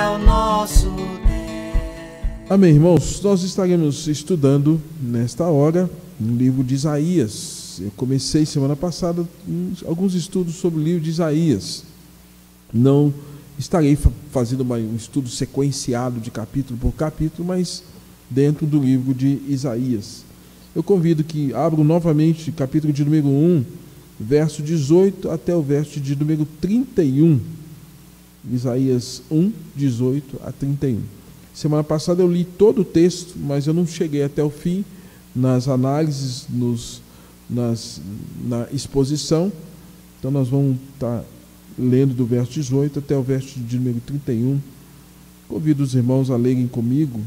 é o nosso Deus. Amém, irmãos. Nós estaremos estudando nesta hora no livro de Isaías. Eu comecei semana passada alguns estudos sobre o livro de Isaías. Não estarei fazendo um estudo sequenciado de capítulo por capítulo, mas dentro do livro de Isaías. Eu convido que abram novamente capítulo de número 1, verso 18 até o verso de número 31. Isaías 1, 18 a 31. Semana passada eu li todo o texto, mas eu não cheguei até o fim nas análises, na exposição. Então nós vamos estar lendo do verso 18 até o verso de número 31. Convido os irmãos a lerem comigo,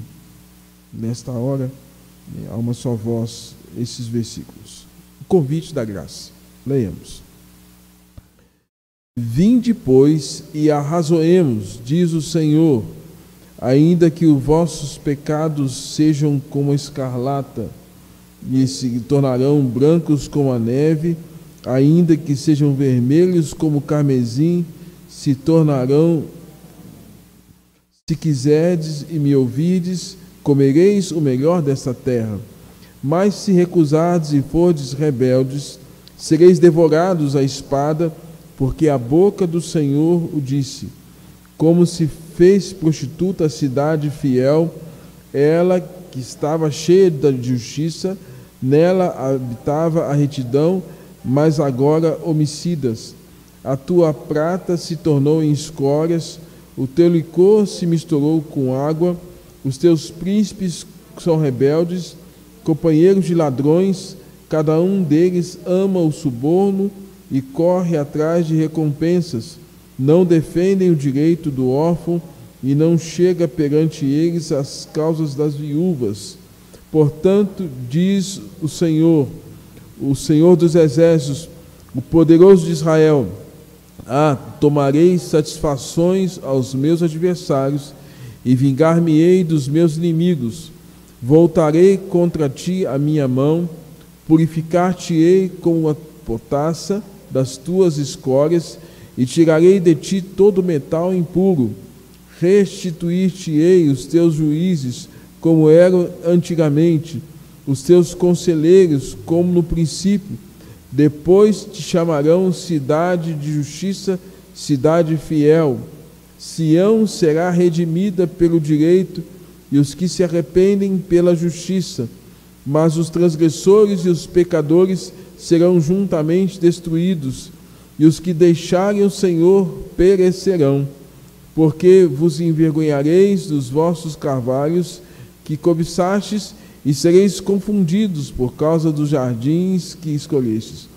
nesta hora, a uma só voz, esses versículos. O convite da graça. Leiamos. Vinde, pois, e arrazoemos, diz o Senhor, ainda que os vossos pecados sejam como a escarlata, e se tornarão brancos como a neve, ainda que sejam vermelhos como o carmesim, se tornarão. Se quiserdes e me ouvirdes, comereis o melhor desta terra. Mas se recusardes e fordes rebeldes, sereis devorados à espada, porque a boca do Senhor o disse. Como se fez prostituta a cidade fiel, ela que estava cheia de justiça, nela habitava a retidão, mas agora homicidas. A tua prata se tornou em escórias, o teu licor se misturou com água, os teus príncipes são rebeldes, companheiros de ladrões, cada um deles ama o suborno e corre atrás de recompensas, não defendem o direito do órfão e não chega perante eles as causas das viúvas. Portanto, diz o Senhor dos exércitos, o poderoso de Israel: tomarei satisfações aos meus adversários e vingar-me-ei dos meus inimigos. Voltarei contra ti a minha mão, purificar-te-ei como a potassa das tuas escórias e tirarei de ti todo metal impuro. Restituir-te-ei os teus juízes como eram antigamente, os teus conselheiros como no princípio. Depois te chamarão cidade de justiça, cidade fiel. Sião será redimida pelo direito e os que se arrependem pela justiça. Mas os transgressores e os pecadores serão juntamente destruídos, e os que deixarem o Senhor perecerão. Porque vos envergonhareis dos vossos carvalhos que cobiçastes, e sereis confundidos por causa dos jardins que escolhestes.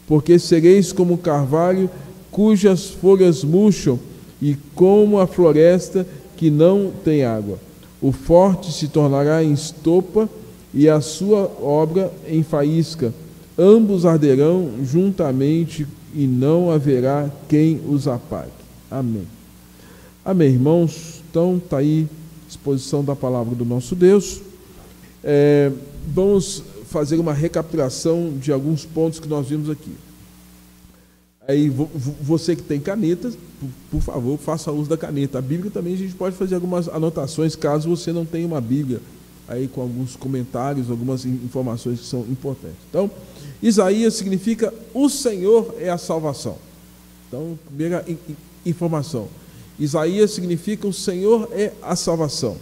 Porque sereis como o carvalho cujas folhas murcham, e como a floresta que não tem água. O forte se tornará em estopa, e a sua obra em faísca. Ambos arderão juntamente, e não haverá quem os apague. Amém. Amém, irmãos. Então, está aí a exposição da palavra do nosso Deus. Vamos fazer uma recapitulação de alguns pontos que nós vimos aqui. Aí, você que tem caneta, por favor, faça uso da caneta. A Bíblia também a gente pode fazer algumas anotações, caso você não tenha uma Bíblia, aí com alguns comentários, algumas informações que são importantes. Então, Isaías significa o Senhor é a salvação. Então, primeira informação. Isaías significa o Senhor é a salvação.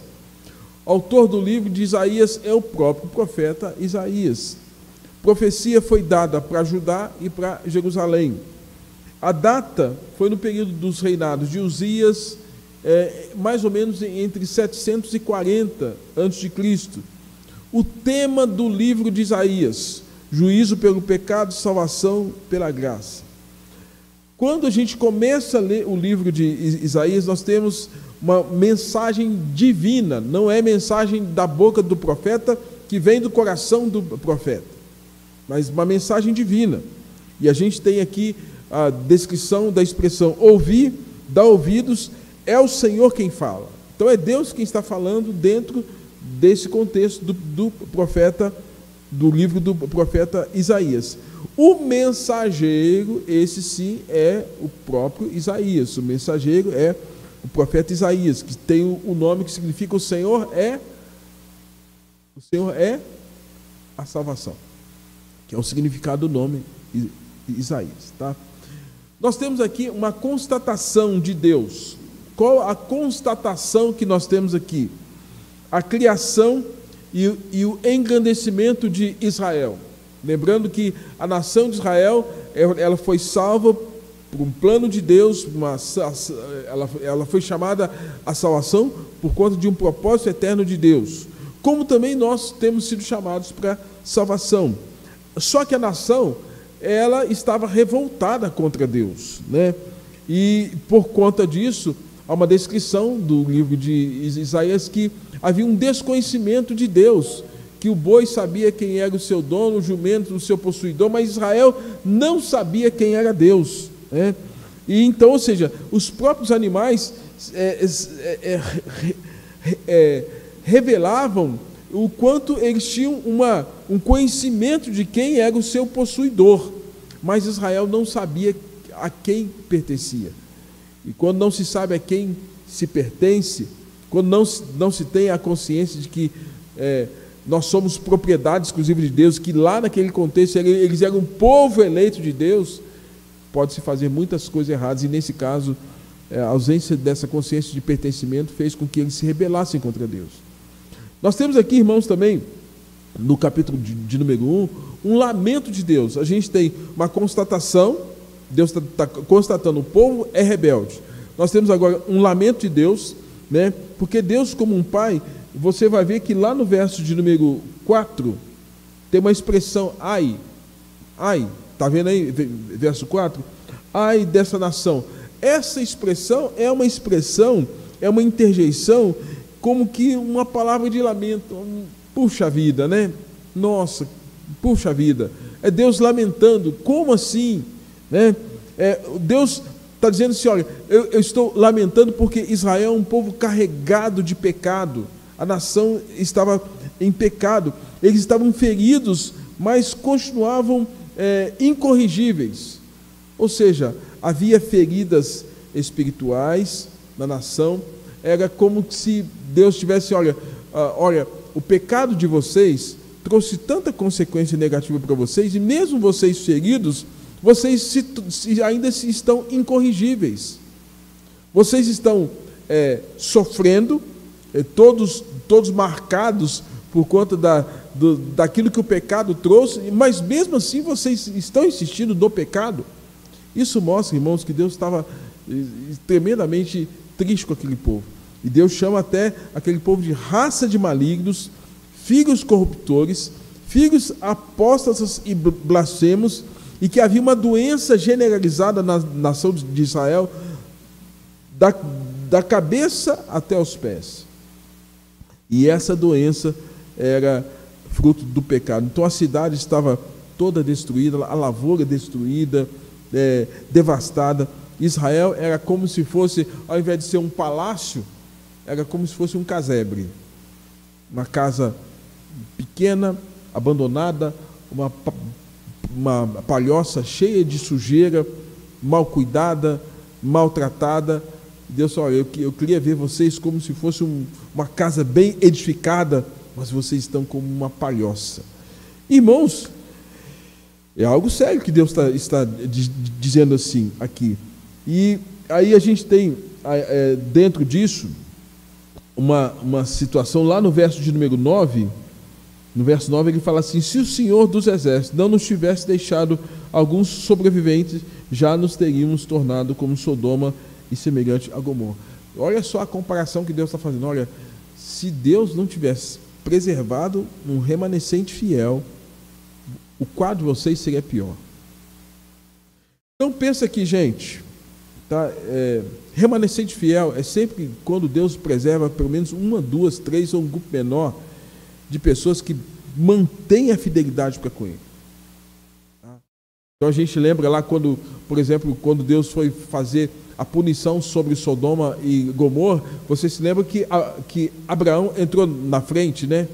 O autor do livro de Isaías é o próprio profeta Isaías. A profecia foi dada para Judá e para Jerusalém. A data foi no período dos reinados de Uzias, mais ou menos entre 740 a.C. O tema do livro de Isaías: juízo pelo pecado, salvação pela graça. Quando a gente começa a ler o livro de Isaías, nós temos uma mensagem divina, não é mensagem da boca do profeta, que vem do coração do profeta, mas uma mensagem divina. E a gente tem aqui a descrição da expressão ouvir, dar ouvidos, é o Senhor quem fala. Então é Deus quem está falando dentro desse contexto do profeta, do livro do profeta Isaías. O mensageiro, esse sim, é o próprio Isaías. O mensageiro é o profeta Isaías, que tem o nome que significa o Senhor é a salvação, que é o significado do nome Isaías, tá? Nós temos aqui uma constatação de Deus. Qual a constatação que nós temos aqui? A criação e o engrandecimento de Israel. Lembrando que a nação de Israel, ela foi salva por um plano de Deus, ela foi chamada a salvação por conta de um propósito eterno de Deus. Como também nós temos sido chamados para salvação. Só que a nação, ela estava revoltada contra Deus, né? E por conta disso, há uma descrição do livro de Isaías que havia um desconhecimento de Deus, que o boi sabia quem era o seu dono, o jumento o seu possuidor, mas Israel não sabia quem era Deus, né? E então, ou seja, os próprios animais revelavam o quanto eles tinham um conhecimento de quem era o seu possuidor, mas Israel não sabia a quem pertencia. E quando não se sabe a quem se pertence, quando não se tem a consciência de que nós somos propriedade exclusiva de Deus, que lá naquele contexto eles eram um povo eleito de Deus, pode-se fazer muitas coisas erradas, e nesse caso, a ausência dessa consciência de pertencimento fez com que eles se rebelassem contra Deus. Nós temos aqui, irmãos, também, no capítulo de número 1, um lamento de Deus. A gente tem uma constatação, Deus está constatando, o povo é rebelde. Nós temos agora um lamento de Deus, né? Porque Deus, como um pai, você vai ver que lá no verso de número 4, tem uma expressão, ai, está vendo aí, verso 4? Ai dessa nação. Essa expressão, é uma interjeição, como que uma palavra de lamento. Puxa vida, né? Nossa, puxa vida. É Deus lamentando. Como assim? Né? Deus está dizendo assim, olha, eu estou lamentando porque Israel é um povo carregado de pecado. A nação estava em pecado. Eles estavam feridos, mas continuavam incorrigíveis. Ou seja, havia feridas espirituais na nação. Era como se Deus tivesse, olha, o pecado de vocês trouxe tanta consequência negativa para vocês, e mesmo vocês feridos, vocês ainda estão incorrigíveis. Vocês estão sofrendo, todos marcados por conta daquilo que o pecado trouxe, mas mesmo assim vocês estão insistindo no pecado. Isso mostra, irmãos, que Deus estava tremendamente triste com aquele povo. E Deus chama até aquele povo de raça de malignos, filhos corruptores, filhos apóstatas e blasfemos, e que havia uma doença generalizada na nação de Israel, da cabeça até os pés. E essa doença era fruto do pecado. Então a cidade estava toda destruída, a lavoura destruída, devastada. Israel era como se fosse, ao invés de ser um palácio, era como se fosse um casebre. Uma casa pequena, abandonada, uma palhoça cheia de sujeira, mal cuidada, maltratada. Deus falou, eu queria ver vocês como se fosse uma casa bem edificada, mas vocês estão como uma palhoça. Irmãos, é algo sério que Deus está dizendo assim aqui. E aí a gente tem dentro disso uma situação lá no verso de número 9. No verso 9 ele fala assim: se o Senhor dos Exércitos não nos tivesse deixado alguns sobreviventes, já nos teríamos tornado como Sodoma e semelhante a Gomorra. Olha só a comparação que Deus está fazendo. Olha, se Deus não tivesse preservado um remanescente fiel, o quadro de vocês seria pior. Então pensa aqui, gente, tá? Remanescente fiel é sempre quando Deus preserva pelo menos uma, duas, três ou um grupo menor de pessoas que mantêm a fidelidade para com Ele. Tá? Então a gente lembra lá quando, por exemplo, quando Deus foi fazer a punição sobre Sodoma e Gomorra, você se lembra que Abraão entrou na frente, né?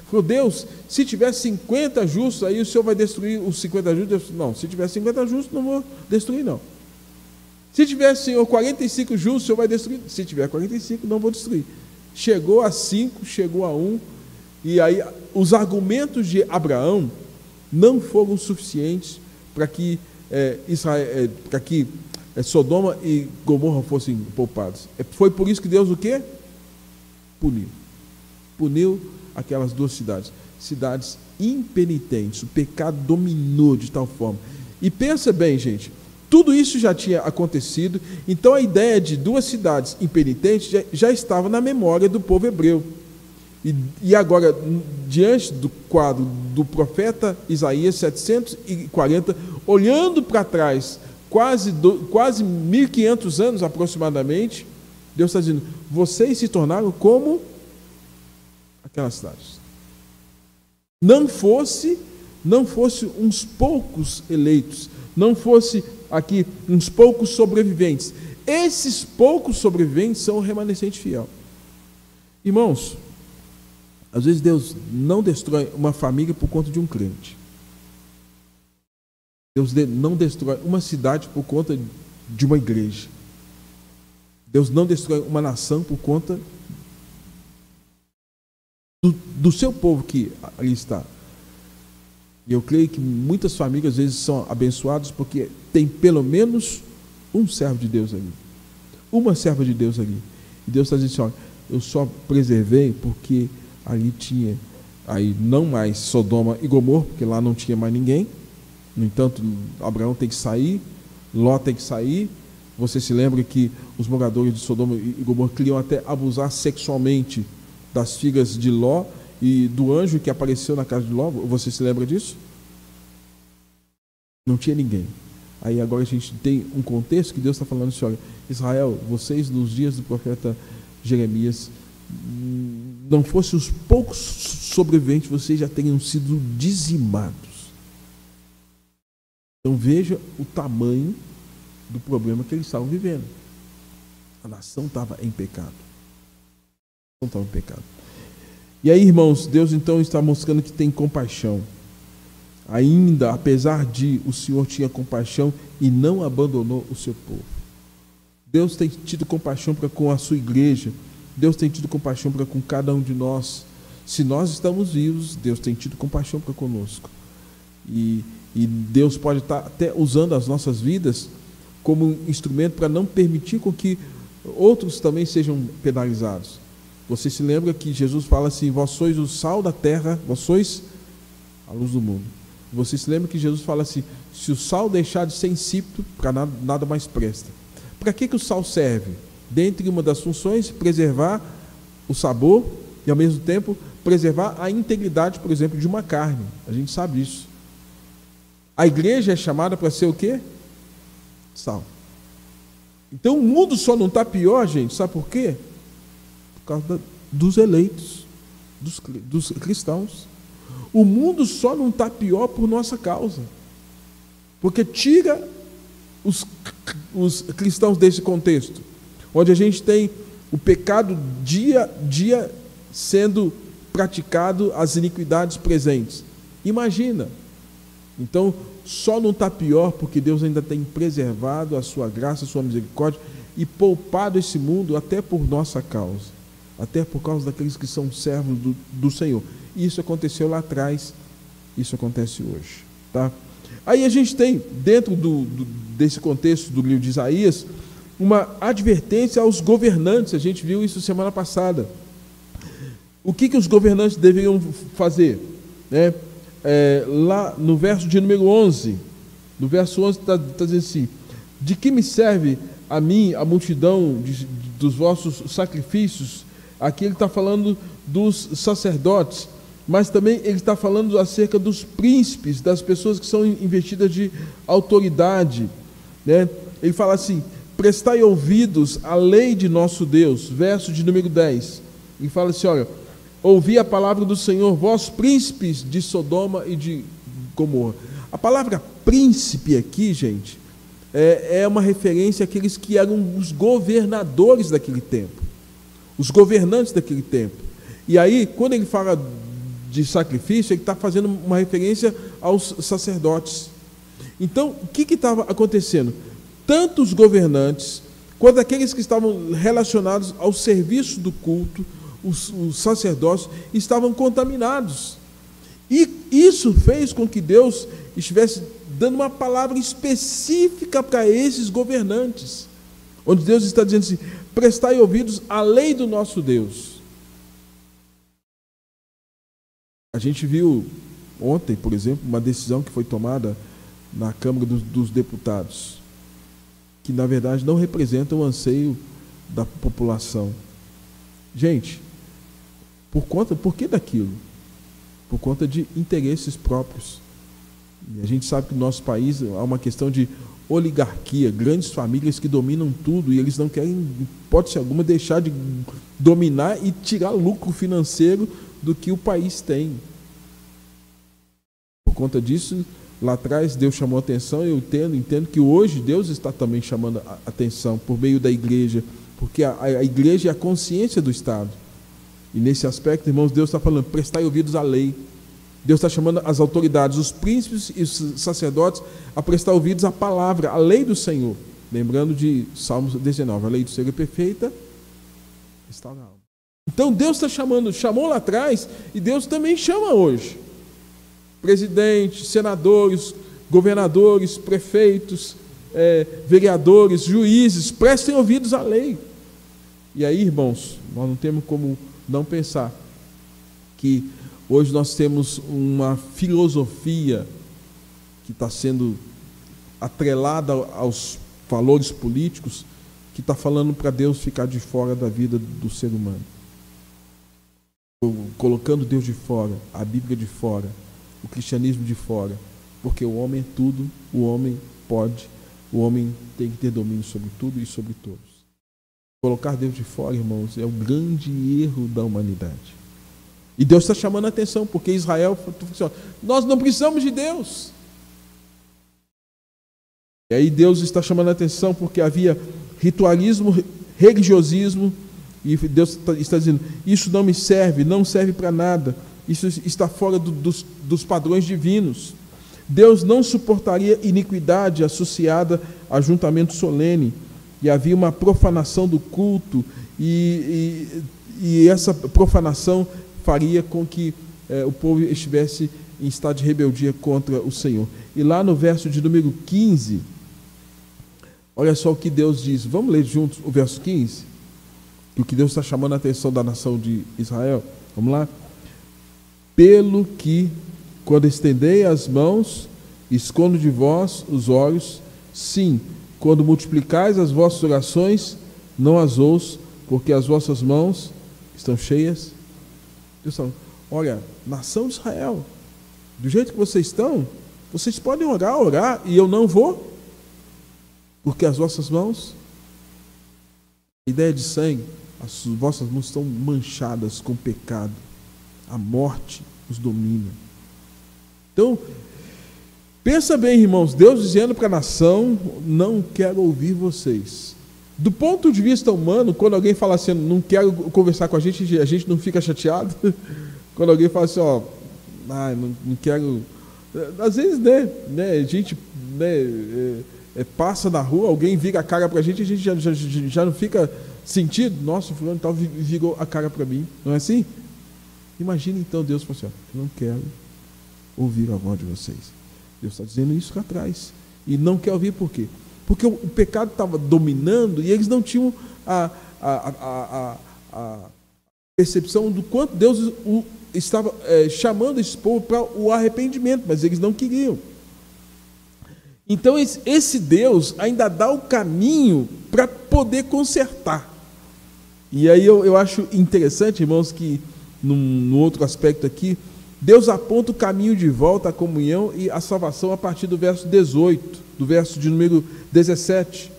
Falou, Deus, se tiver 50 justos, aí o Senhor vai destruir os 50 justos? Deus, não, se tiver 50 justos, não vou destruir, não. Se tiver, Senhor, 45 justos, o Senhor vai destruir. Se tiver 45, não vou destruir. Chegou a 5, chegou a 1, e aí os argumentos de Abraão não foram suficientes para que Sodoma e Gomorra fossem poupados. Foi por isso que Deus o quê? Puniu aquelas duas cidades impenitentes. O pecado dominou de tal forma. E pensa bem, gente, tudo isso já tinha acontecido, então a ideia de duas cidades impenitentes já estava na memória do povo hebreu. E agora, diante do quadro do profeta Isaías, 740, olhando para trás, quase 1.500 anos aproximadamente, Deus está dizendo: vocês se tornaram como aquelas cidades. Não fosse uns poucos eleitos, não fosse aqui uns poucos sobreviventes. Esses poucos sobreviventes são o remanescente fiel. Irmãos, às vezes Deus não destrói uma família por conta de um crente. Deus não destrói uma cidade por conta de uma igreja. Deus não destrói uma nação por conta do seu povo que ali está. E eu creio que muitas famílias às vezes são abençoadas porque tem pelo menos um servo de Deus ali, uma serva de Deus ali. E Deus está dizendo assim: olha, eu só preservei porque ali tinha não mais Sodoma e Gomorra, porque lá não tinha mais ninguém. No entanto, Abraão tem que sair, Ló tem que sair. Você se lembra que os moradores de Sodoma e Gomorra queriam até abusar sexualmente das filhas de Ló e do anjo que apareceu na casa de Ló? Você se lembra disso? Não tinha ninguém. Aí agora a gente tem um contexto que Deus está falando assim: olha, Israel, vocês nos dias do profeta Jeremias, não fossem os poucos sobreviventes, vocês já teriam sido dizimados. Então veja o tamanho do problema que eles estavam vivendo. A nação estava em pecado. E aí, irmãos, Deus então está mostrando que tem compaixão. Ainda, apesar de o Senhor tinha compaixão e não abandonou o seu povo. Deus tem tido compaixão para com a sua igreja. Deus tem tido compaixão para com cada um de nós. Se nós estamos vivos, Deus tem tido compaixão para conosco. E Deus pode estar até usando as nossas vidas como um instrumento para não permitir com que outros também sejam penalizados. Você se lembra que Jesus fala assim: vós sois o sal da terra, vós sois a luz do mundo. Você se lembra que Jesus fala assim: se o sal deixar de ser insípido, para nada mais presta. Para que o sal serve? Dentre uma das funções, preservar o sabor e, ao mesmo tempo, preservar a integridade, por exemplo, de uma carne. A gente sabe isso. A igreja é chamada para ser o quê? Sal. Então o mundo só não está pior, gente, sabe por quê? Por causa dos eleitos, dos cristãos. O mundo só não está pior por nossa causa, porque tira os cristãos desse contexto, onde a gente tem o pecado dia a dia sendo praticado, as iniquidades presentes. Imagina. Então, só não está pior porque Deus ainda tem preservado a sua graça, a sua misericórdia e poupado esse mundo até por nossa causa, até por causa daqueles que são servos do Senhor. Isso aconteceu lá atrás, isso acontece hoje. Tá? Aí a gente tem, dentro desse contexto do livro de Isaías, uma advertência aos governantes. A gente viu isso semana passada. O que os governantes deveriam fazer? Lá no verso de número 11, no verso 11 está dizendo assim: de que me serve a mim a multidão dos vossos sacrifícios? Aqui ele está falando dos sacerdotes, mas também ele está falando acerca dos príncipes, das pessoas que são investidas de autoridade, né? Ele fala assim: prestai ouvidos à lei de nosso Deus, verso de número 10. Ele fala assim: olha, ouvi a palavra do Senhor, vós príncipes de Sodoma e de Gomorra. A palavra príncipe aqui, gente, é uma referência àqueles que eram os governadores daquele tempo, os governantes daquele tempo. E aí, quando ele fala de sacrifício, ele está fazendo uma referência aos sacerdotes. Então, o que estava acontecendo? tanto os governantes, quanto aqueles que estavam relacionados ao serviço do culto, os sacerdócios, estavam contaminados. E isso fez com que Deus estivesse dando uma palavra específica para esses governantes, onde Deus está dizendo assim: prestai ouvidos à lei do nosso Deus. A gente viu ontem, por exemplo, uma decisão que foi tomada na Câmara dos Deputados, que na verdade não representa o anseio da população. Gente, por que daquilo? Por conta de interesses próprios. E a gente sabe que no nosso país há uma questão de oligarquia, grandes famílias que dominam tudo, e eles não querem, em hipótese alguma, deixar de dominar e tirar lucro financeiro do que o país tem. Por conta disso, lá atrás Deus chamou a atenção, e eu entendo que hoje Deus está também chamando a atenção por meio da igreja, porque a igreja é a consciência do Estado. E nesse aspecto, irmãos, Deus está falando: prestai ouvidos à lei. Deus está chamando as autoridades, os príncipes e os sacerdotes, a prestar ouvidos à palavra, à lei do Senhor. Lembrando de Salmos 19, a lei do Senhor é perfeita, está na alma. Então Deus está chamou lá atrás, e Deus também chama hoje. Presidentes, senadores, governadores, prefeitos, vereadores, juízes, prestem ouvidos à lei. E aí, irmãos, nós não temos como não pensar que hoje nós temos uma filosofia que está sendo atrelada aos valores políticos, que está falando para Deus ficar de fora da vida do ser humano, colocando Deus de fora, a Bíblia de fora, o cristianismo de fora, porque o homem é tudo, o homem pode, o homem tem que ter domínio sobre tudo e sobre todos. Colocar Deus de fora, irmãos, é o grande erro da humanidade. E Deus está chamando a atenção, porque Israel falou assim: nós não precisamos de Deus. E aí Deus está chamando a atenção porque havia ritualismo, religiosismo, e Deus está dizendo: isso não me serve, não serve para nada, isso está fora dos padrões divinos. Deus não suportaria iniquidade associada a ajuntamento solene, e havia uma profanação do culto, e essa profanação faria com que o povo estivesse em estado de rebeldia contra o Senhor. E lá no verso de número 15, olha só o que Deus diz. Vamos ler juntos o verso 15? O que Deus está chamando a atenção da nação de Israel. Vamos lá? Pelo que, quando estendei as mãos, escondo de vós os olhos, sim, quando multiplicais as vossas orações, não as ouço, porque as vossas mãos estão cheias. Deus fala: olha, nação de Israel, do jeito que vocês estão, vocês podem orar, e eu não vou, porque as vossas mãos, a ideia de sangue, as vossas mãos estão manchadas com pecado, a morte os domina. Então, pensa bem, irmãos, Deus dizendo para a nação: não quero ouvir vocês. Do ponto de vista humano, quando alguém fala assim: não quero conversar com a gente não fica chateado. Quando alguém fala assim: não quero. Às vezes, a gente passa na rua, alguém vira a cara para a gente já não fica sentido. Nossa, fulano tal virou a cara para mim. Não é assim? Imagina então Deus falando assim: eu não quero ouvir a voz de vocês. Deus está dizendo isso lá atrás. E não quer ouvir por quê? Porque o pecado estava dominando, e eles não tinham a percepção do quanto Deus estava chamando esse povo para o arrependimento, mas eles não queriam. Então esse Deus ainda dá o caminho para poder consertar. E aí eu acho interessante, irmãos, que num outro aspecto aqui, Deus aponta o caminho de volta à comunhão e à salvação a partir do verso 18, do verso de número 17,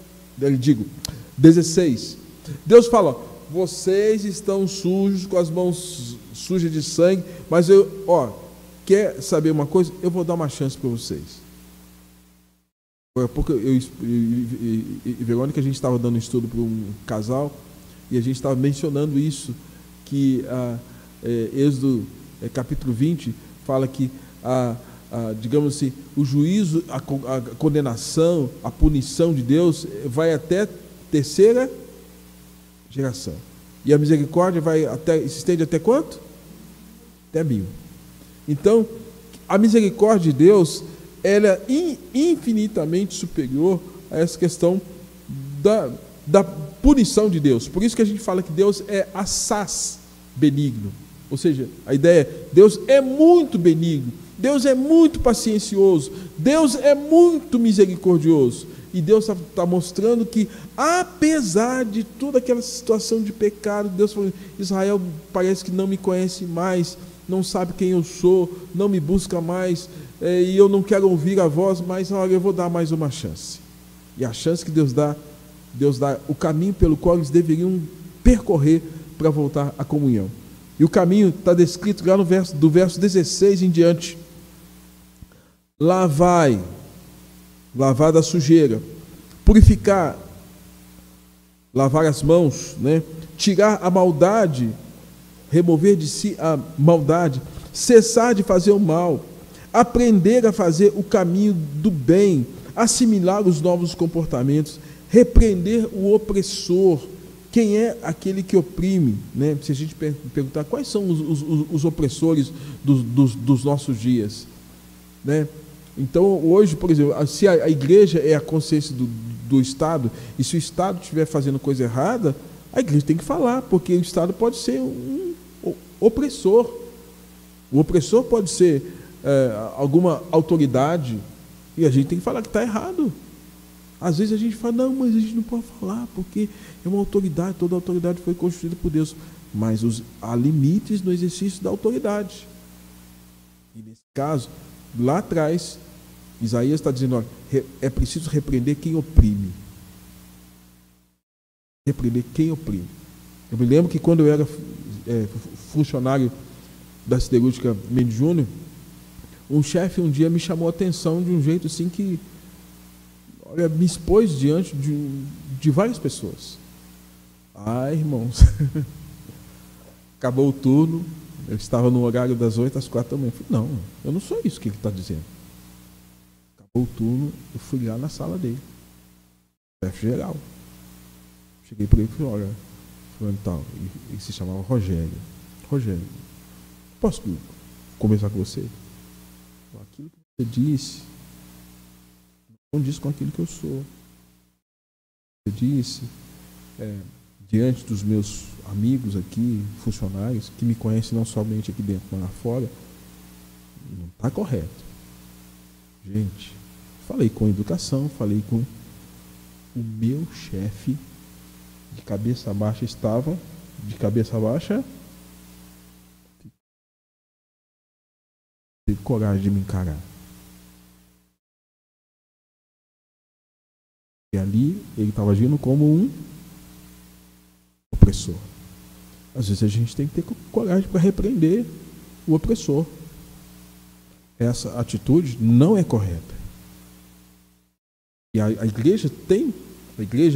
16. Deus fala: vocês estão sujos, com as mãos sujas de sangue, mas quer saber uma coisa? Eu vou dar uma chance para vocês. Porque eu e Verônica, a gente estava dando estudo para um casal, e a gente estava mencionando isso, que Êxodo capítulo 20 fala que digamos assim, o juízo, a condenação, a punição de Deus vai até terceira geração. E a misericórdia se estende até quanto? Até 1000. Então, a misericórdia de Deus, ela é infinitamente superior a essa questão da punição de Deus. Por isso que a gente fala que Deus é assaz benigno. Ou seja, a ideia é, Deus é muito benigno, Deus é muito paciencioso, Deus é muito misericordioso. E Deus está mostrando que, apesar de toda aquela situação de pecado, Deus falou: Israel parece que não me conhece mais, não sabe quem eu sou, não me busca mais, e eu não quero ouvir a voz, mas olha, eu vou dar mais uma chance. E a chance que Deus dá o caminho pelo qual eles deveriam percorrer para voltar à comunhão. E o caminho está descrito lá do verso 16 em diante. Lavar da sujeira, purificar, lavar as mãos, tirar a maldade, remover de si a maldade, cessar de fazer o mal, aprender a fazer o caminho do bem, assimilar os novos comportamentos, repreender o opressor. Quem é aquele que oprime? Se a gente perguntar quais são os opressores dos nossos dias, Então, hoje, por exemplo, se a igreja é a consciência do Estado, e se o Estado estiver fazendo coisa errada, a igreja tem que falar, porque o Estado pode ser um opressor. O opressor pode ser alguma autoridade, e a gente tem que falar que está errado. Às vezes a gente fala: não, mas a gente não pode falar, porque é uma autoridade, toda autoridade foi constituída por Deus. Mas há limites no exercício da autoridade. E nesse caso, lá atrás, Isaías está dizendo: olha, é preciso repreender quem oprime. Repreender quem oprime. Eu me lembro que quando eu era funcionário da siderúrgica Mendes Júnior, um chefe um dia me chamou a atenção de um jeito assim que, olha, me expôs diante de várias pessoas. Irmãos, acabou o turno, eu estava no horário das 8 às 4 da manhã. Eu falei: não, eu não sou isso que ele está dizendo. Acabou o turno, eu fui lá na sala dele, chefe geral. Cheguei para ele e falei: olha, fulano tal, ele se chamava Rogério, posso conversar com você? Aquilo que você disse não condiz com aquilo que eu sou. Você disse, diante dos meus amigos aqui, funcionários, que me conhecem não somente aqui dentro, mas lá fora, não está correto. Gente, falei com educação, falei com o meu chefe, de cabeça baixa estava, de cabeça baixa, teve coragem de me encarar. E ali ele estava agindo como um opressor. Às vezes a gente tem que ter coragem para repreender o opressor. Essa atitude não é correta. E a igreja,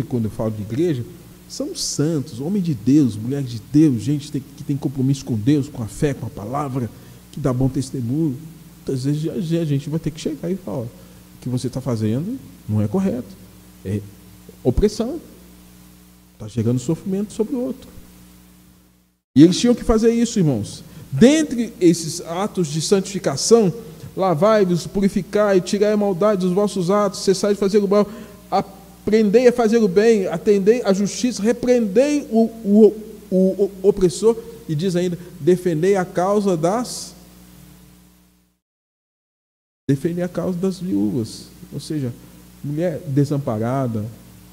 quando eu falo de igreja, são santos, homens de Deus, mulheres de Deus, gente que tem compromisso com Deus, com a fé, com a palavra, que dá bom testemunho. Muitas vezes a gente vai ter que chegar e falar: o que você está fazendo não é correto. É opressão. Está chegando sofrimento sobre o outro. E eles tinham que fazer isso, irmãos. Dentre esses atos de santificação, lavai-vos, purificai, tirai a maldade dos vossos atos, cessai de fazer o mal, aprendei a fazer o bem, atendei a justiça, repreendei o opressor, e diz ainda: defendei a causa das viúvas. Ou seja, mulher desamparada,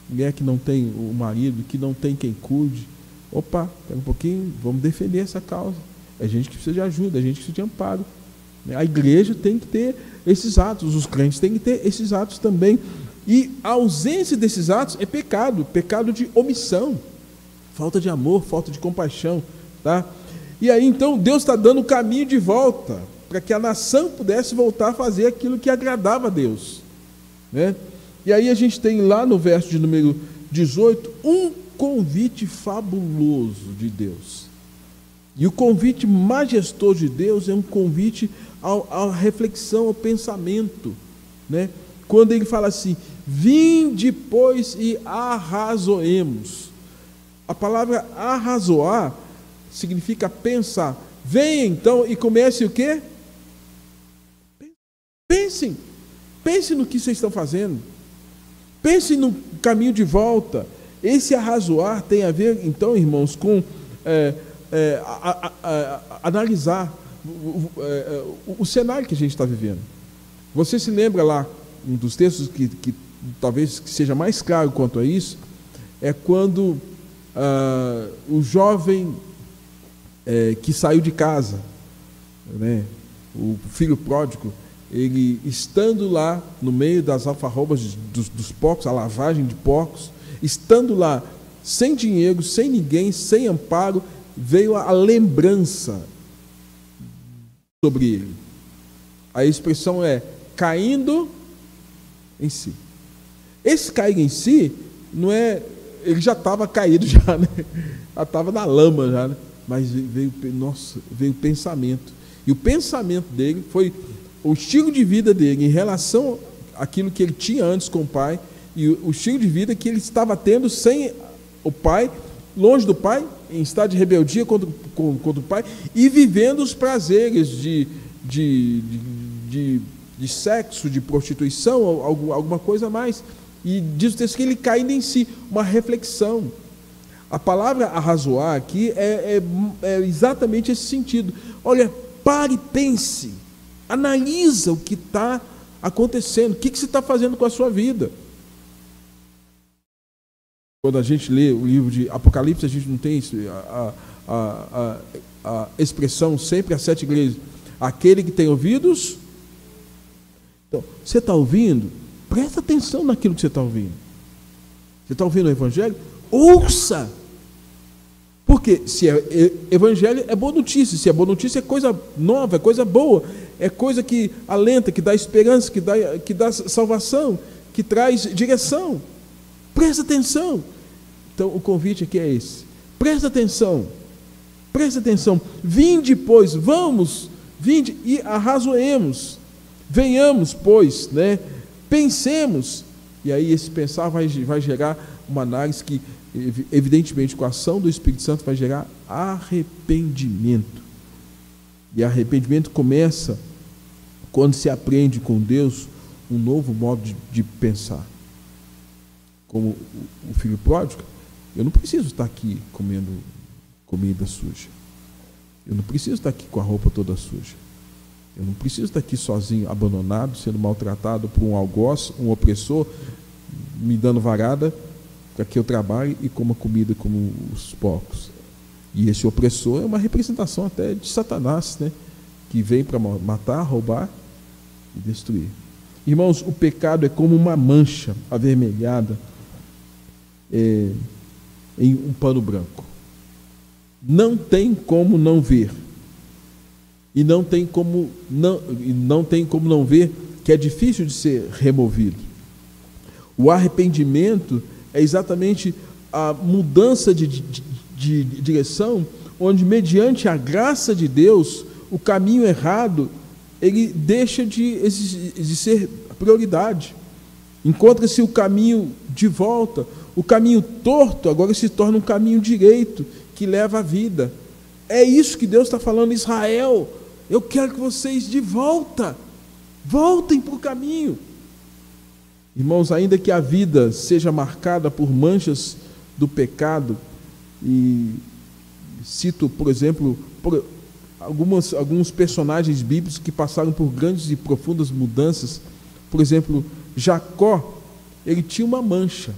mulher que não tem o marido, que não tem quem cuide. Opa, pera um pouquinho, vamos defender essa causa. É gente que precisa de ajuda, é gente que precisa de amparo. A igreja tem que ter esses atos, os crentes têm que ter esses atos também. E a ausência desses atos é pecado de omissão, falta de amor, falta de compaixão, tá? E aí então Deus está dando o caminho de volta para que a nação pudesse voltar a fazer aquilo que agradava a Deus, né? E aí a gente tem lá no verso de número 18 um convite fabuloso de Deus. E o convite majestoso de Deus é um convite à reflexão, ao pensamento, né? Quando ele fala assim: vinde, pois, e arrazoemos. A palavra arrazoar significa pensar. Venha então e comece o quê? Pensem no que vocês estão fazendo. Pensem no caminho de volta. Esse arrazoar tem a ver, então, irmãos, com analisar o cenário que a gente está vivendo. Você se lembra lá, um dos textos que talvez seja mais claro quanto a isso, é quando o jovem que saiu de casa, né, o filho pródigo, ele estando lá no meio das alfarrobas dos porcos, a lavagem de porcos, estando lá sem dinheiro, sem ninguém, sem amparo, veio a lembrança sobre ele. A expressão é caindo em si. Esse cair em si não é, ele já estava caído já, né? Já estava na lama já, né? Mas veio o pensamento. E o pensamento dele foi o estilo de vida dele em relação àquilo que ele tinha antes com o pai e o estilo de vida que ele estava tendo sem o pai, longe do pai, em estado de rebeldia contra o pai e vivendo os prazeres de sexo, de prostituição, alguma coisa a mais. E diz o texto que ele caindo em si, uma reflexão. A palavra arrazoar aqui é exatamente esse sentido. Olha, pare e pense, analisa o que está acontecendo, o que você está fazendo com a sua vida. Quando a gente lê o livro de Apocalipse, a gente não tem a expressão sempre às 7 igrejas, aquele que tem ouvidos. Então, você está ouvindo? Presta atenção naquilo que você está ouvindo. Você está ouvindo o Evangelho? Ouça! Porque se é Evangelho, é boa notícia. Se é boa notícia, é coisa nova, é coisa boa, é coisa que alenta, que dá esperança, que dá salvação, que traz direção. Presta atenção. Então, o convite aqui é esse. Presta atenção. Presta atenção. Vinde, pois, vamos, vinde e arrazoemos. Venhamos, pois, né? Pensemos. E aí esse pensar vai gerar uma análise que, evidentemente, com a ação do Espírito Santo, vai gerar arrependimento. E arrependimento começa quando se aprende com Deus um novo modo de pensar. Como o filho pródigo, eu não preciso estar aqui comendo comida suja. Eu não preciso estar aqui com a roupa toda suja. Eu não preciso estar aqui sozinho, abandonado, sendo maltratado por um algoz, um opressor, me dando varada para que eu trabalhe e coma comida como os porcos. E esse opressor é uma representação até de Satanás, né? Que vem para matar, roubar e destruir. Irmãos, o pecado é como uma mancha avermelhada em um pano branco. Não tem como não ver. E não tem como não ver que é difícil de ser removido. O arrependimento é exatamente a mudança de direção, onde, mediante a graça de Deus, o caminho errado ele deixa de ser prioridade. Encontra-se o caminho de volta. O caminho torto agora se torna um caminho direito, que leva à vida. É isso que Deus está falando. Israel, eu quero que vocês de volta, voltem para o caminho. Irmãos, ainda que a vida seja marcada por manchas do pecado, e cito, por exemplo, alguns personagens bíblicos que passaram por grandes e profundas mudanças. Por exemplo, Jacó, ele tinha uma mancha,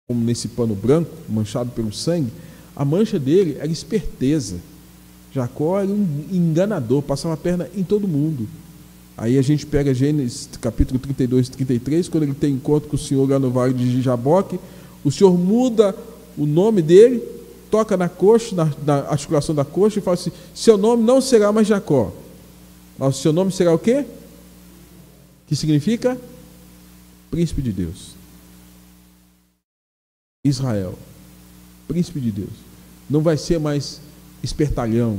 como nesse pano branco, manchado pelo sangue. A mancha dele era esperteza. Jacó era um enganador, passava a perna em todo mundo. Aí a gente pega Gênesis capítulo 32 e 33, quando ele tem encontro com o Senhor lá no vale de Jaboque, o Senhor muda o nome dele, toca na coxa, na articulação da coxa, e fala assim: seu nome não será mais Jacó, mas o seu nome será o quê? Que significa? Príncipe de Deus. Israel, príncipe de Deus. Não vai ser mais espertalhão,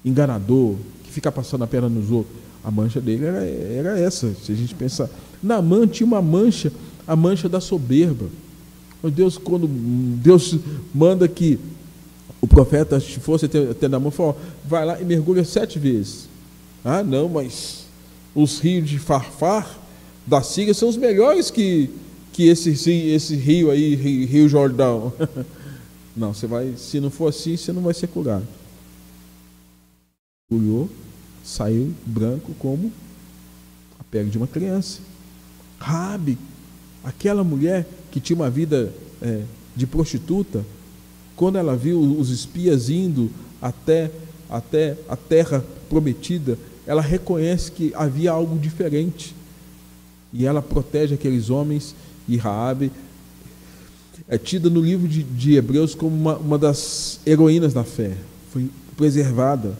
enganador, que fica passando a perna nos outros. A mancha dele era essa. Se a gente pensar, Naamã tinha uma mancha, a mancha da soberba. Quando Deus manda que o profeta, se fosse até Naamã, falou: vai lá e mergulha 7 vezes. Ah, não, mas os rios de Farfar da Síria são os melhores que esse rio aí, Rio Jordão. Não, se não for assim, você não vai ser curado. Olhou, saiu branco como a pele de uma criança. Raabe, aquela mulher que tinha uma vida de prostituta, quando ela viu os espias indo até a terra prometida, ela reconhece que havia algo diferente. E ela protege aqueles homens, e Raabe é tida no livro de Hebreus como uma das heroínas da fé. Foi preservada.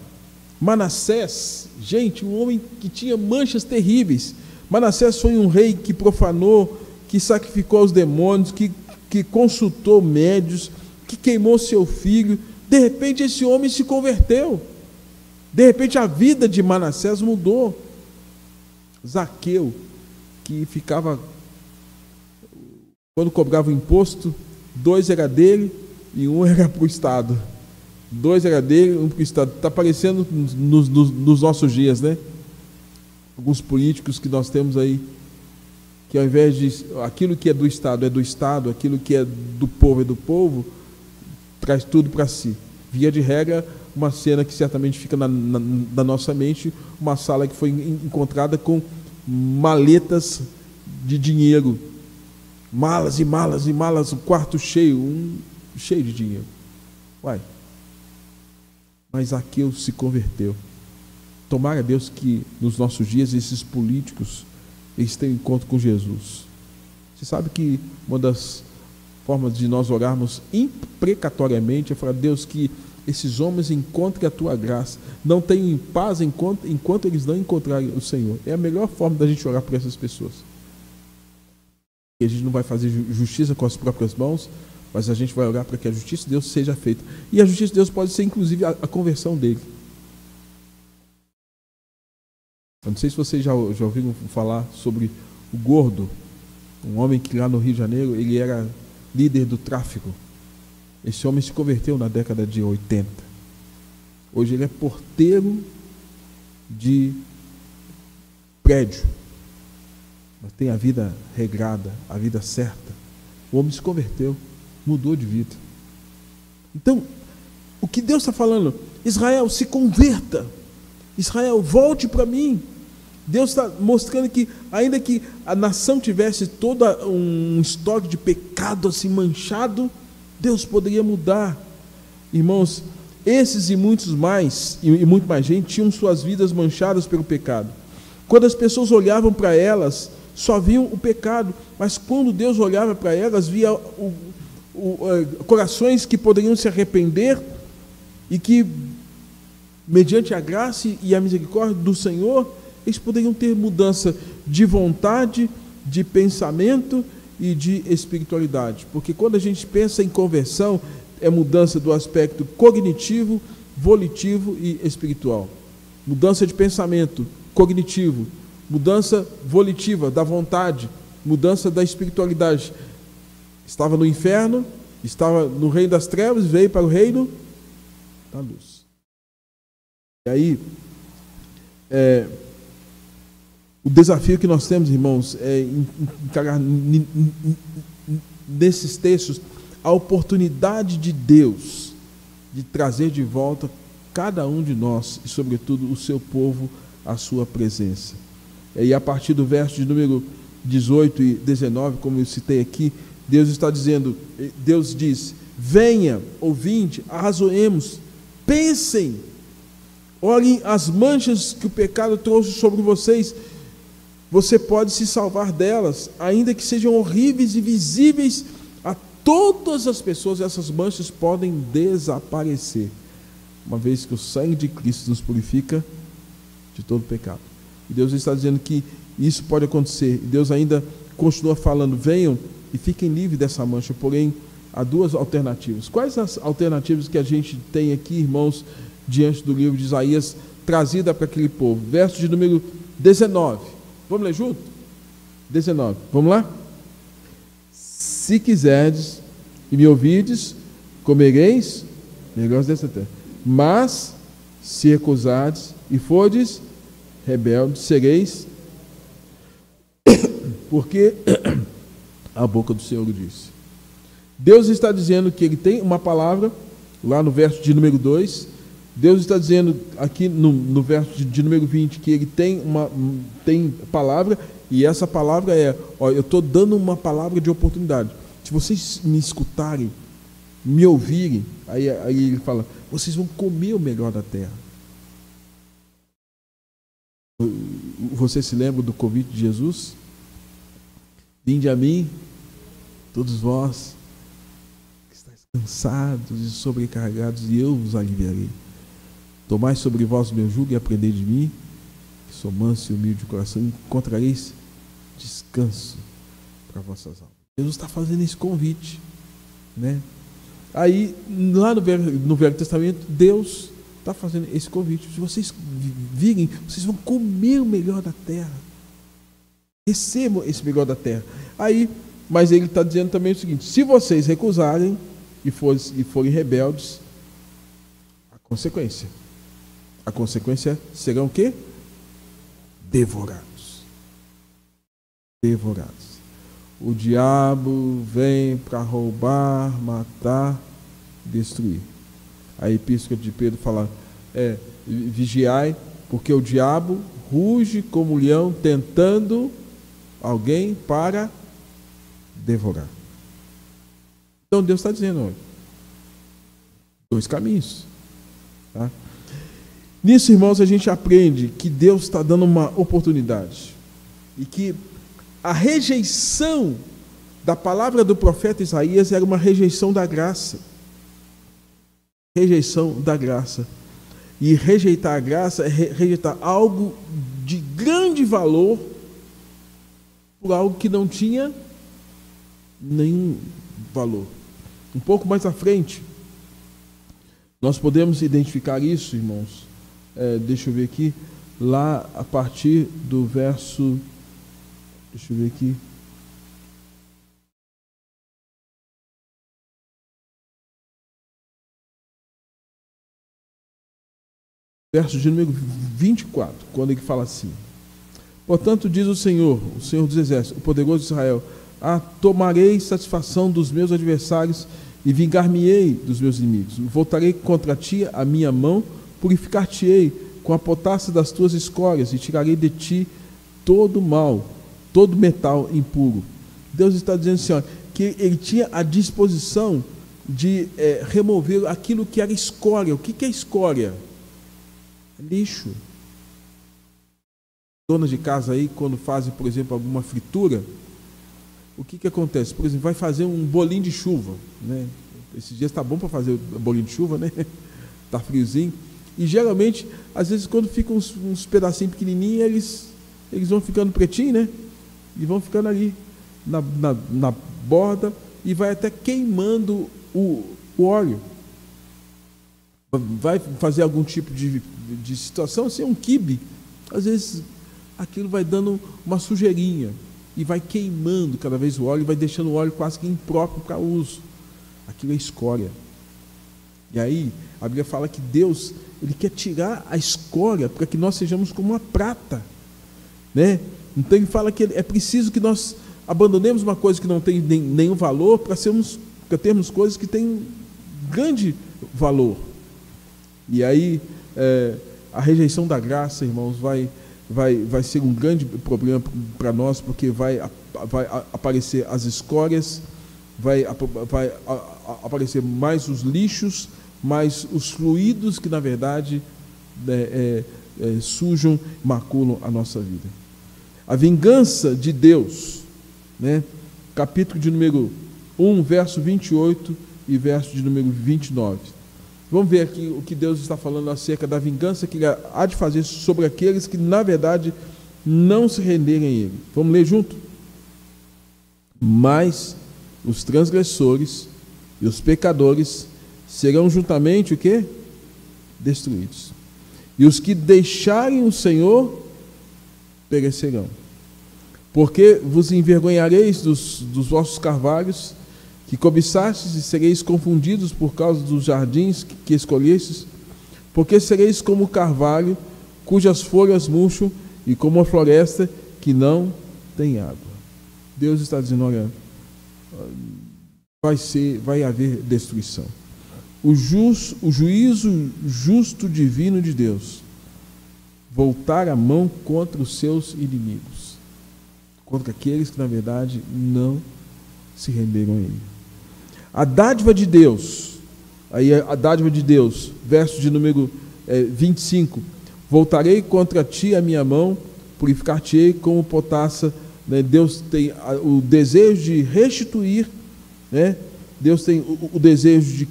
Manassés, gente, um homem que tinha manchas terríveis. Manassés foi um rei que profanou, que sacrificou aos demônios, que consultou médios, que queimou seu filho. De repente esse homem se converteu. De repente a vida de Manassés mudou. Zaqueu, que ficava, quando cobrava o imposto, 2 era dele e 1 era para o Estado. 2 era dele, 1 para o Estado. Está aparecendo nos nossos dias, né? Alguns políticos que nós temos aí, que ao invés de aquilo que é do Estado, aquilo que é do povo, traz tudo para si. Via de regra, uma cena que certamente fica na nossa mente, uma sala que foi encontrada com maletas de dinheiro, malas e malas e malas, um quarto cheio, cheio de dinheiro. Mas Zaqueu se converteu. Tomara, Deus, que nos nossos dias esses políticos eles tenham encontro com Jesus. Você sabe que uma das formas de nós orarmos imprecatoriamente é falar: Deus, que esses homens encontrem a tua graça, não tenham paz enquanto eles não encontrarem o Senhor. É a melhor forma da gente orar por essas pessoas. E a gente não vai fazer justiça com as próprias mãos, mas a gente vai orar para que a justiça de Deus seja feita. E a justiça de Deus pode ser inclusive a conversão dele. Eu não sei se vocês já ouviram falar sobre o Gordo, um homem que lá no Rio de Janeiro ele era líder do tráfico. Esse homem se converteu na década de 80. Hoje ele é porteiro de prédio, mas tem a vida regrada, a vida certa. O homem se converteu, mudou de vida. Então, o que Deus está falando? Israel, se converta. Israel, volte para mim. Deus está mostrando que, ainda que a nação tivesse todo um histórico de pecado assim manchado, Deus poderia mudar. Irmãos, esses e muitos mais, e muito mais gente, tinham suas vidas manchadas pelo pecado. Quando as pessoas olhavam para elas, só viam o pecado, mas quando Deus olhava para elas, via corações que poderiam se arrepender e que, mediante a graça e a misericórdia do Senhor, eles poderiam ter mudança de vontade, de pensamento e de espiritualidade. Porque quando a gente pensa em conversão, é mudança do aspecto cognitivo, volitivo e espiritual. Mudança de pensamento cognitivo, mudança volitiva da vontade, mudança da espiritualidade. Estava no inferno, estava no reino das trevas, veio para o reino da luz. E aí, o desafio que nós temos, irmãos, é encarar nesses textos a oportunidade de Deus de trazer de volta cada um de nós e, sobretudo, o seu povo à sua presença. E a partir do verso de número 18 e 19, como eu citei aqui, Deus está dizendo, Deus diz: venha, ouvinte, arrazoemos, pensem, olhem as manchas que o pecado trouxe sobre vocês. Você pode se salvar delas, ainda que sejam horríveis e visíveis a todas as pessoas. Essas manchas podem desaparecer, uma vez que o sangue de Cristo nos purifica de todo pecado. E Deus está dizendo que isso pode acontecer. E Deus ainda continua falando: venham e fiquem livres dessa mancha. Porém, há duas alternativas. Quais as alternativas que a gente tem aqui, irmãos, diante do livro de Isaías, trazida para aquele povo? Verso de número 19. Vamos ler junto? 19. Vamos lá? Se quiserdes e me ouvides, comereis melhores dessa terra. Mas, se recusardes e fordes rebeldes, sereis, porque a boca do Senhor disse. Deus está dizendo que Ele tem uma palavra, lá no verso de número 2. Deus está dizendo aqui no verso de número 20 que Ele tem palavra, e essa palavra eu estou dando uma palavra de oportunidade. Se vocês me escutarem, me ouvirem, aí Ele fala, vocês vão comer o melhor da terra. Você se lembra do convite de Jesus? Vinde a mim, todos vós que estáis cansados e sobrecarregados, e eu vos aliviarei. Tomai sobre vós o meu jugo e aprendei de mim, que sou manso e humilde de coração, e encontrareis descanso para vossas almas. Jesus está fazendo esse convite, né? Aí, lá no Velho Testamento, Deus está fazendo esse convite. Se vocês virem, vocês vão comer o melhor da terra. Recebam esse melhor da terra. Aí, mas ele está dizendo também o seguinte: se vocês recusarem e forem rebeldes, a consequência serão o quê? Devorados. Devorados. O diabo vem para roubar, matar, destruir. A epístola de Pedro fala, vigiai, porque o diabo ruge como um leão, tentando alguém para devorar. Então Deus está dizendo, olha, dois caminhos. Tá? Nisso, irmãos, a gente aprende que Deus está dando uma oportunidade. E que a rejeição da palavra do profeta Isaías era uma rejeição da graça. Rejeição da graça. E rejeitar a graça é rejeitar algo de grande valor por algo que não tinha nenhum valor. Um pouco mais à frente, nós podemos identificar isso, irmãos. Deixa eu ver aqui, lá a partir do verso, deixa eu ver aqui, verso de número 24, quando ele fala assim: portanto, diz o Senhor dos Exércitos, o poderoso de Israel, tomarei satisfação dos meus adversários e vingar-me-ei dos meus inimigos. Voltarei contra ti a minha mão, purificar-te-ei com a potássia das tuas escórias e tirarei de ti todo mal, todo metal impuro. Deus está dizendo assim, ó, que Ele tinha a disposição de remover aquilo que era escória. O que é escória? Lixo. Donas de casa aí, quando fazem, por exemplo, alguma fritura, o que acontece? Por exemplo, vai fazer um bolinho de chuva, né? Esses dias está bom para fazer o bolinho de chuva, né? Está friozinho. E geralmente, às vezes, quando ficam uns pedacinhos pequenininhos, eles vão ficando pretinhos, né? E vão ficando ali na borda e vai até queimando o óleo. Vai fazer algum tipo de situação, assim, um quibe, às vezes aquilo vai dando uma sujeirinha e vai queimando cada vez o óleo e vai deixando o óleo quase que impróprio para uso. Aquilo é escória. E aí a Bíblia fala que Deus, Ele quer tirar a escória para que nós sejamos como uma prata, né? Então Ele fala que é preciso que nós abandonemos uma coisa que não tem nenhum valor para termos coisas que têm grande valor. E aí a rejeição da graça, irmãos, vai ser um grande problema para nós, porque vai aparecer as escórias, vai aparecer mais os lixos, mais os fluidos que na verdade sujam, maculam a nossa vida. A vingança de Deus, né? Capítulo de número 1, verso 28 e verso de número 29. Vamos ver aqui o que Deus está falando acerca da vingança que Ele há de fazer sobre aqueles que, na verdade, não se renderem a Ele. Vamos ler junto? Mas os transgressores e os pecadores serão juntamente o quê? Destruídos. E os que deixarem o Senhor perecerão. Porque vos envergonhareis dos vossos carvalhos, que cobiçastes, e sereis confundidos por causa dos jardins que escolhestes, porque sereis como o carvalho, cujas folhas murcham, e como a floresta que não tem água. Deus está dizendo, olha, vai haver destruição. O juízo justo divino de Deus voltar a mão contra os seus inimigos, contra aqueles que na verdade não se renderam a ele. A dádiva de Deus, aí a dádiva de Deus, verso de número 25, voltarei contra ti a minha mão, purificar-te-ei como potassa, né? Deus tem o desejo de restituir, né? Deus tem o desejo de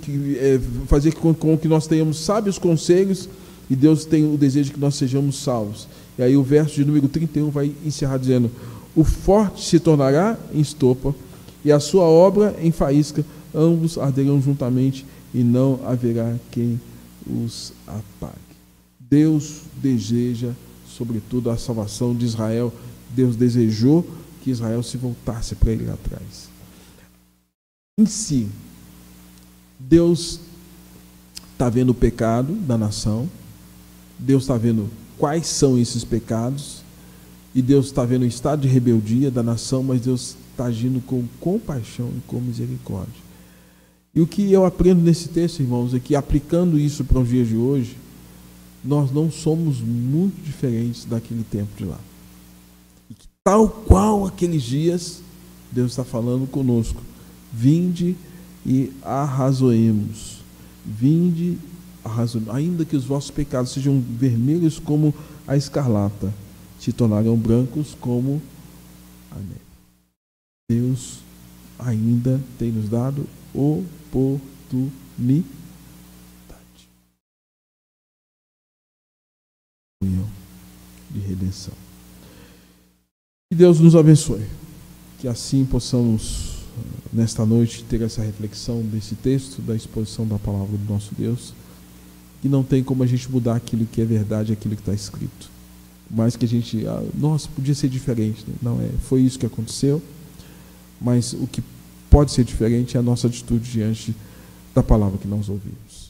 fazer com que nós tenhamos sábios conselhos, e Deus tem o desejo de que nós sejamos salvos. E aí o verso de número 31 vai encerrar dizendo: o forte se tornará em estopa, e a sua obra em faísca, ambos arderão juntamente, e não haverá quem os apague. Deus deseja, sobretudo, a salvação de Israel. Deus desejou que Israel se voltasse para ele lá atrás. Em si, Deus está vendo o pecado da nação, Deus está vendo quais são esses pecados, e Deus está vendo o estado de rebeldia da nação, mas Deus está agindo com compaixão e com misericórdia. E o que eu aprendo nesse texto, irmãos, é que, aplicando isso para os dias de hoje, nós não somos muito diferentes daquele tempo de lá. E que, tal qual aqueles dias, Deus está falando conosco: vinde e arrazoemos. Vinde, arrazoemos. Ainda que os vossos pecados sejam vermelhos como a escarlata, se tornarão brancos como a neve. Deus ainda tem nos dado oportunidade de redenção. Que Deus nos abençoe. Que assim possamos, nesta noite, ter essa reflexão desse texto, da exposição da palavra do nosso Deus, que não tem como a gente mudar aquilo que é verdade, aquilo que está escrito. Mas que a gente, nossa, podia ser diferente, né? Não é, foi isso que aconteceu, mas o que pode ser diferente é a nossa atitude diante da palavra que nós ouvimos.